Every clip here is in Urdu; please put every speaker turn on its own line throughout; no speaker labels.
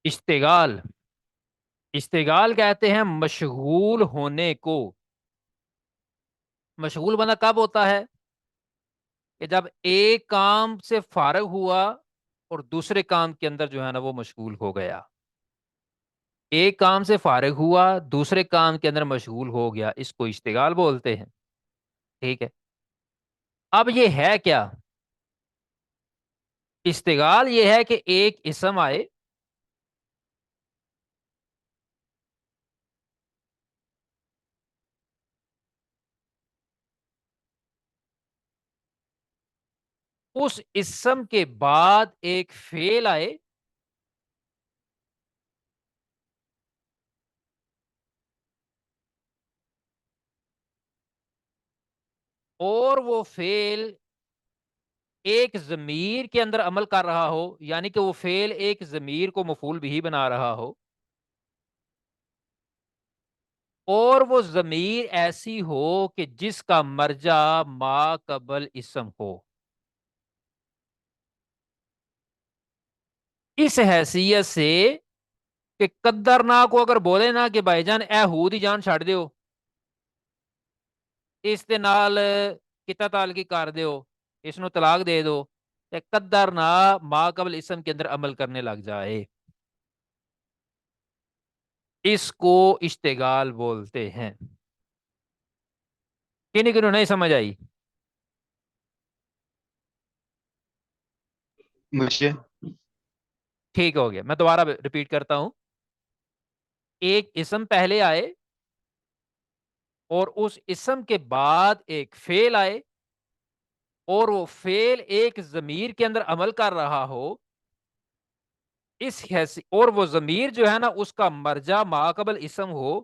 اشتغال، اشتغال کہتے ہیں مشغول ہونے کو. مشغول بندہ کب ہوتا ہے؟ کہ جب ایک کام سے فارغ ہوا اور دوسرے کام کے اندر جو ہے نا وہ مشغول ہو گیا. ایک کام سے فارغ ہوا دوسرے کام کے اندر مشغول ہو گیا، اس کو اشتغال بولتے ہیں. ٹھیک ہے. اب یہ ہے کیا؟ اشتغال یہ ہے کہ ایک اسم آئے، اس اسم کے بعد ایک فعل آئے، اور وہ فعل ایک ضمیر کے اندر عمل کر رہا ہو، یعنی کہ وہ فعل ایک ضمیر کو مفعول بھی بنا رہا ہو، اور وہ ضمیر ایسی ہو کہ جس کا مرجع ما قبل اسم ہو. اس حیثیت سے کہ قدرنا کو اگر بولے نا کہ بھائی جان اے ہو دی جان چھڑ دیو، اس دے نال کتا تعلقی کر دیو، اس نو طلاق دے دو، تے قدرنا ما قبل اسم کے اندر عمل کرنے لگ جائے، اس کو اشتغال بولتے ہیں. کنی کنو نہیں سمجھ آئی؟
مجھے
ٹھیک ہو گیا، میں دوبارہ ریپیٹ کرتا ہوں. ایک اسم پہلے آئے اور اس اسم کے بعد ایک فعل آئے، اور وہ فعل ایک ضمیر کے اندر عمل کر رہا ہو، اس اور وہ ضمیر جو ہے نا اس کا مرجع ما قبل اسم ہو،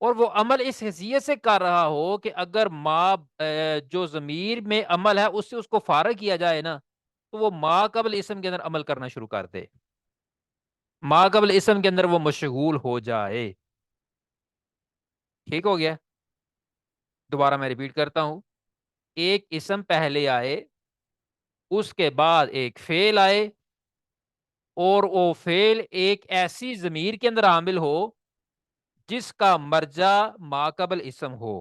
اور وہ عمل اس حیثیت سے کر رہا ہو کہ اگر ما جو ضمیر میں عمل ہے اس سے اس کو فارغ کیا جائے نا تو وہ ما قبل اسم کے اندر عمل کرنا شروع کر دے، ما قبل اسم کے اندر وہ مشغول ہو جائے. ٹھیک ہو گیا؟ دوبارہ میں ریپیٹ کرتا ہوں. ایک اسم پہلے آئے، اس کے بعد ایک فعل آئے، اور وہ فعل ایک ایسی ضمیر کے اندر عامل ہو جس کا مرجع ما قبل اسم ہو،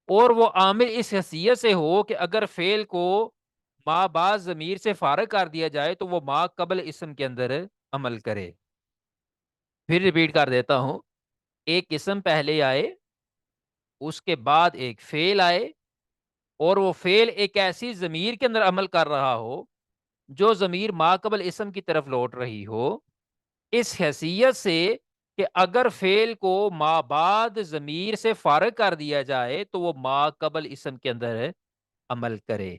اور وہ عامل اس حیثیت سے ہو کہ اگر فعل کو ما بعد ضمیر سے فارغ کر دیا جائے تو وہ ما قبل اسم کے اندر عمل کرے. پھر ریپیٹ کر دیتا ہوں. ایک اسم پہلے آئے، اس کے بعد ایک فعل آئے، اور وہ فعل ایک ایسی ضمیر کے اندر عمل کر رہا ہو جو ضمیر ما قبل اسم کی طرف لوٹ رہی ہو، اس حیثیت سے کہ اگر فعل کو ما بعد ضمیر سے فارغ کر دیا جائے تو وہ ما قبل اسم کے اندر عمل کرے.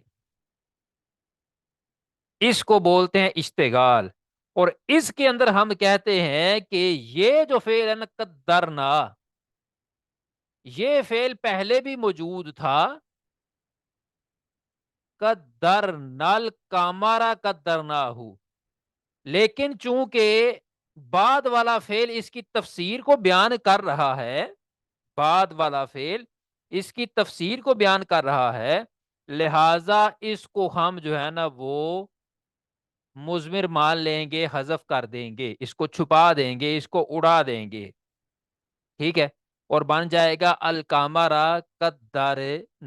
اس کو بولتے ہیں اشتغال. اور اس کے اندر ہم کہتے ہیں کہ یہ جو فعل ہے نا قدرنا، یہ فعل پہلے بھی موجود تھا، قدرنال کامارا قدرنا ہو، لیکن چونکہ بعد والا فعل اس کی تفسیر کو بیان کر رہا ہے، بعد والا فعل اس کی تفسیر کو بیان کر رہا ہے، لہذا اس کو ہم جو ہے نا وہ مضمر مان لیں گے، حذف کر دیں گے، اس کو چھپا دیں گے، اس کو اڑا دیں گے. ٹھیک ہے؟ اور بن جائے گا الکامارا قدر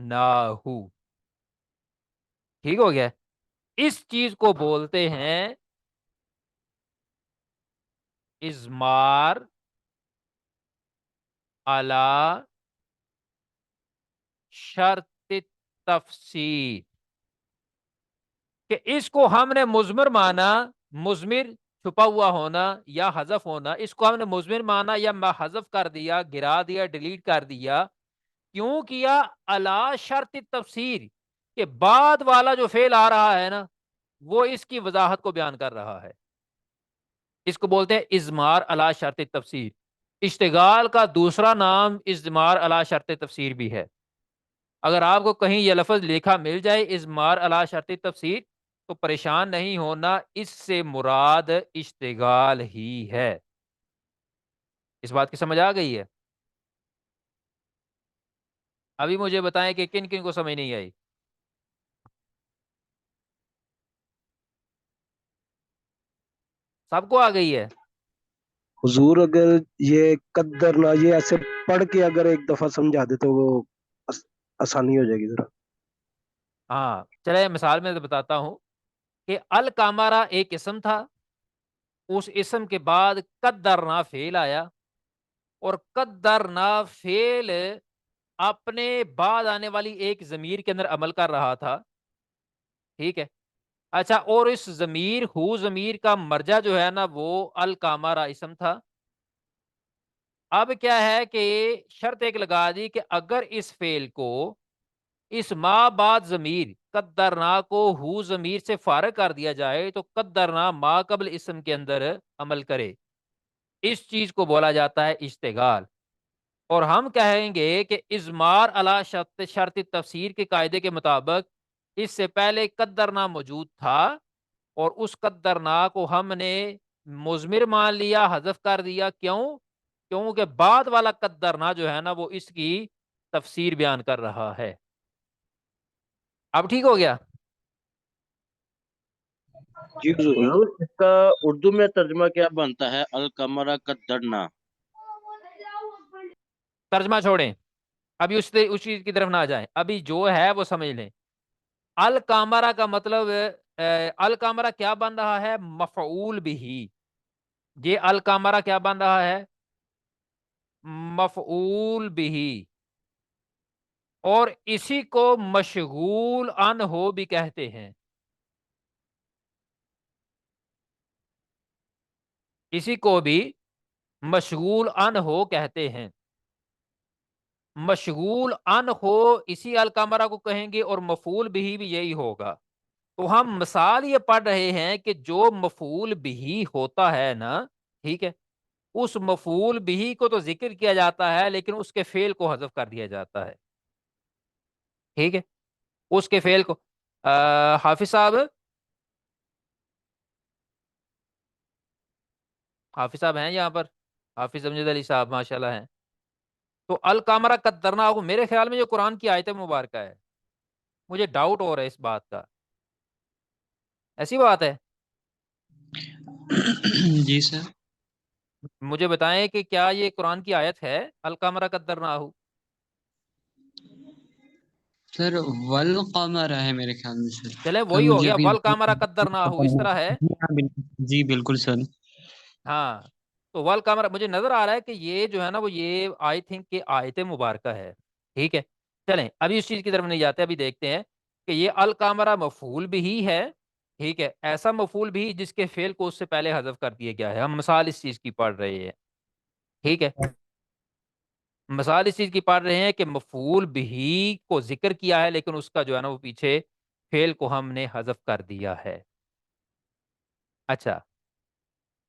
ناہو. ٹھیک ہو گیا؟ اس چیز کو بولتے ہیں ازمار علی شرط تفسیر، کہ اس کو ہم نے مضمر مانا، مضمر چھپا ہوا ہونا یا حذف ہونا، اس کو ہم نے مضمر مانا یا حذف کر دیا، گرا دیا، ڈیلیٹ کر دیا. کیوں کیا؟ علی شرط تفسیر، کہ بعد والا جو فعل آ رہا ہے نا وہ اس کی وضاحت کو بیان کر رہا ہے. اس کو بولتے ہیں ازمار علی شرط تفسیر. اشتغال کا دوسرا نام ازمار علی شرط تفسیر بھی ہے. اگر آپ کو کہیں یہ لفظ لکھا مل جائے ازمار علی شرط تفسیر تو پریشان نہیں ہونا، اس سے مراد اشتغال ہی ہے. اس بات کی سمجھ آ گئی ہے؟ ابھی مجھے بتائیں کہ کن کن کو سمجھ نہیں آئی. سب کو آ گئی ہے؟
حضور اگر یہ قدر نہ یہ ایسے پڑھ کے اگر ایک دفعہ سمجھا دے تو وہ آس- آسانی ہو جائے گی ذرا.
ہاں چلے مثال میں بتاتا ہوں کہ الکامارا ایک اسم تھا، اس اسم کے بعد قدرنا فعل آیا، اور قدرنا فعل اپنے بعد آنے والی ایک ضمیر کے اندر عمل کر رہا تھا، ٹھیک ہے؟ اچھا، اور اس ضمیر ہو ضمیر کا مرجع جو ہے نا وہ الکامارا اسم تھا. اب کیا ہے کہ شرط ایک لگا دی کہ اگر اس فعل کو اس ما بعد ضمیر قدرنا کو ہو ضمیر سے فارغ کر دیا جائے تو قدرنا ما قبل اسم کے اندر عمل کرے. اس چیز کو بولا جاتا ہے اشتغال. اور ہم کہیں گے کہ ازمار علی شرط تفسیر کے قاعدے کے مطابق اس سے پہلے قدرنا موجود تھا، اور اس قدرنا کو ہم نے مضمر مان لیا، حذف کر دیا. کیوں؟ کیونکہ بعد والا قدرنا جو ہے نا وہ اس کی تفسیر بیان کر رہا ہے. اب ٹھیک ہو گیا؟
جی حضور.
حضور اس کا اردو میں ترجمہ کیا بنتا ہے؟ القمرہ قدرنا.
ترجمہ چھوڑیں، ابھی اس چیز کی طرف نہ جائیں، ابھی جو ہے وہ سمجھ لیں. الکامرہ کا مطلب الکامرہ کیا بن رہا ہے؟ مفعول بھی. یہ الکامرہ کیا بن رہا ہے؟ مفعول بھی. اور اسی کو مشغول ان ہو بھی کہتے ہیں. اسی کو بھی مشغول ان ہو کہتے ہیں. مشغول ان ہو اسی الکامرہ کو کہیں گے، اور مفعول بھی یہی ہوگا. تو ہم مثال یہ پڑھ رہے ہیں کہ جو مفعول بھی ہوتا ہے نا، ٹھیک ہے، اس مفعول بھی کو تو ذکر کیا جاتا ہے لیکن اس کے فعل کو حذف کر دیا جاتا ہے. ٹھیک ہے، اس کے فعل کو حافظ صاحب، حافظ صاحب ہیں یہاں پر؟ حافظ امجد علی صاحب ماشاء اللہ ہیں. تو الکامرہ قدرنا ہو، میرے خیال میں جو قرآن کی آیت مبارکہ ہے، مجھے ڈاؤٹ ہو رہا ہے اس بات کا. ایسی بات ہے؟
جی سر.
مجھے بتائیں کہ کیا یہ قرآن کی آیت ہے الکامرہ قدرنا ہو؟
سر والقمر ہے میرے خیال میں سر.
چلے
سر
وہی ہو
مجھے
گیا،
ابھی
والقمرہ قدرنا ہو اس طرح ہے.
جی ہاں جی بالکل سر.
ہاں، تو والقمر مجھے نظر آ رہا ہے کہ یہ جو ہے نا وہ یہ آئی تھنک کہ آیت مبارکہ ہے. ٹھیک ہے، چلیں ابھی اس چیز کی طرف نہیں جاتے، ابھی دیکھتے ہیں کہ یہ الکامرہ مفعول بھی ہے. ٹھیک ہے، ایسا مفعول بھی جس کے فعل کو اس سے پہلے حذف کر دیا گیا ہے. ہم مثال اس چیز کی پڑھ رہے ہیں. ٹھیک ہے، مثال اس چیز کی پڑھ رہے ہیں کہ مفعول بھی کو ذکر کیا ہے لیکن اس کا جو ہے نا وہ پیچھے فعل کو ہم نے حذف کر دیا ہے. اچھا،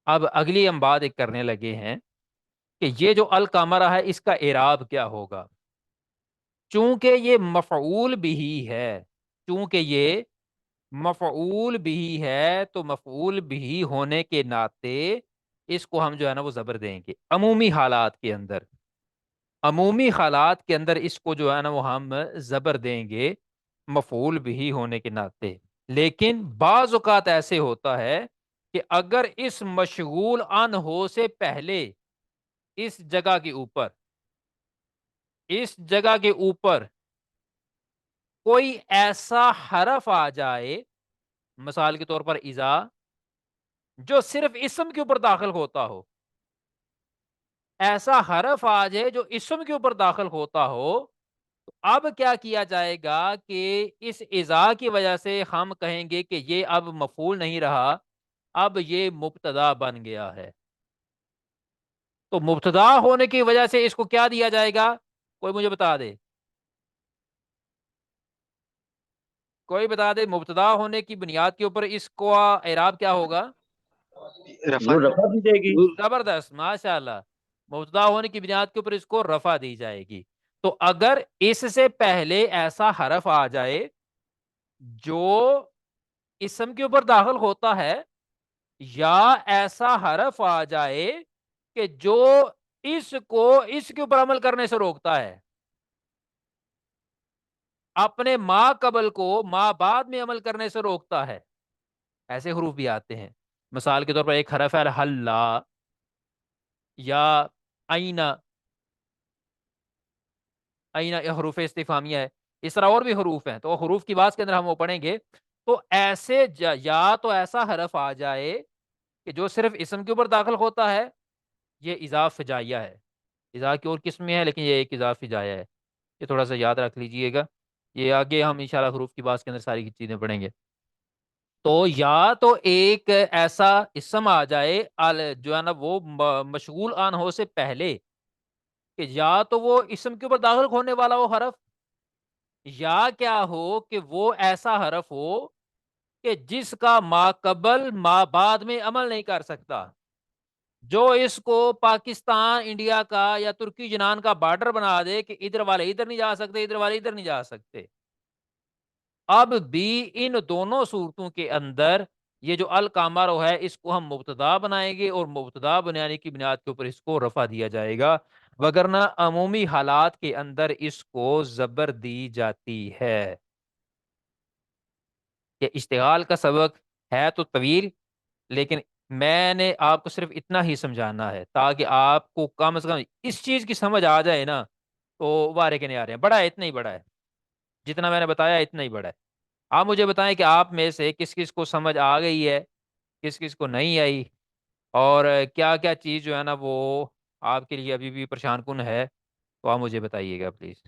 اب اگلی ہم بات ایک کرنے لگے ہیں کہ یہ جو الکامرہ ہے اس کا اعراب کیا ہوگا. چونکہ یہ مفعول بھی ہے، چونکہ یہ مفعول بھی ہے تو مفعول بھی ہونے کے ناطے اس کو ہم جو ہے نا وہ زبر دیں گے. عمومی حالات کے اندر، عمومی حالات کے اندر اس کو جو ہے نا وہ ہم زبر دیں گے مفعول بھی ہونے کے ناطے. لیکن بعض اوقات ایسے ہوتا ہے کہ اگر اس مشغول ان ہو سے پہلے اس جگہ کے اوپر، اس جگہ کے اوپر کوئی ایسا حرف آ جائے، مثال کے طور پر اذا، جو صرف اسم کے اوپر داخل ہوتا ہو، ایسا حرف آ جائے جو اسم کے اوپر داخل ہوتا ہو، تو اب کیا کیا جائے گا کہ اس اذا کی وجہ سے ہم کہیں گے کہ یہ اب مفعول نہیں رہا، اب یہ مبتدا بن گیا ہے. تو مبتدا ہونے کی وجہ سے اس کو کیا دیا جائے گا؟ کوئی مجھے بتا دے، کوئی بتا دے مبتدا ہونے کی بنیاد کے اوپر اس کو اعراب کیا ہوگا؟
رفع.
حضور رفع دی جائے گی.
زبردست، ماشاء اللہ. مبتدا ہونے کی بنیاد کے اوپر اس کو رفع دی جائے گی. تو اگر اس سے پہلے ایسا حرف آ جائے جو اسم کے اوپر داخل ہوتا ہے، یا ایسا حرف آ جائے کہ جو اس کو اس کے اوپر عمل کرنے سے روکتا ہے، اپنے ما قبل کو ما بعد میں عمل کرنے سے روکتا ہے، ایسے حروف بھی آتے ہیں. مثال کے طور پر ایک حرف ہے الحلا یا اینا، اینا یہ حروف استفہامیہ ہے، اس طرح اور بھی حروف ہیں، تو حروف کی بات کے اندر ہم وہ پڑھیں گے. تو ایسے یا تو ایسا حرف آ جائے کہ جو صرف اسم کے اوپر داخل ہوتا ہے، یہ اضاف فجائیہ ہے. اضاف کی اور قسمیں ہیں لیکن یہ ایک اضاف فجائیہ ہے، یہ تھوڑا سا یاد رکھ لیجئے گا. یہ آگے ہم انشاءاللہ حروف کی بات کے اندر ساری چیزیں پڑھیں گے. تو یا تو ایک ایسا اسم آ جائے جو ہے نا وہ مشغول آن ہو سے پہلے، کہ یا تو وہ اسم کے اوپر داخل ہونے والا وہ حرف، یا کیا ہو کہ وہ ایسا حرف ہو کہ جس کا ما قبل ما بعد میں عمل نہیں کر سکتا، جو اس کو پاکستان انڈیا کا یا ترکی یونان کا بارڈر بنا دے کہ ادھر والے ادھر نہیں جا سکتے، ادھر والے ادھر نہیں جا سکتے. اب بھی ان دونوں صورتوں کے اندر یہ جو القامرو ہے اس کو ہم مبتدا بنائیں گے، اور مبتدا بنانے کی بنیاد کے اوپر اس کو رفع دیا جائے گا، وگرنہ عمومی حالات کے اندر اس کو زبر دی جاتی ہے. یہ اشتغال کا سبق ہے تو طویل، لیکن میں نے آپ کو صرف اتنا ہی سمجھانا ہے تاکہ آپ کو کم از کم اس چیز کی سمجھ آ جائے نا. تو وارے کے نہیں آ رہے ہیں، بڑا ہے، اتنا ہی بڑا ہے، جتنا میں نے بتایا اتنا ہی بڑا ہے. آپ مجھے بتائیں کہ آپ میں سے کس کس کو سمجھ آ گئی ہے، کس کس کو نہیں آئی، اور کیا کیا چیز جو ہے نا وہ آپ کے لیے ابھی بھی پریشان کن ہے، تو آپ مجھے بتائیے گا پلیز.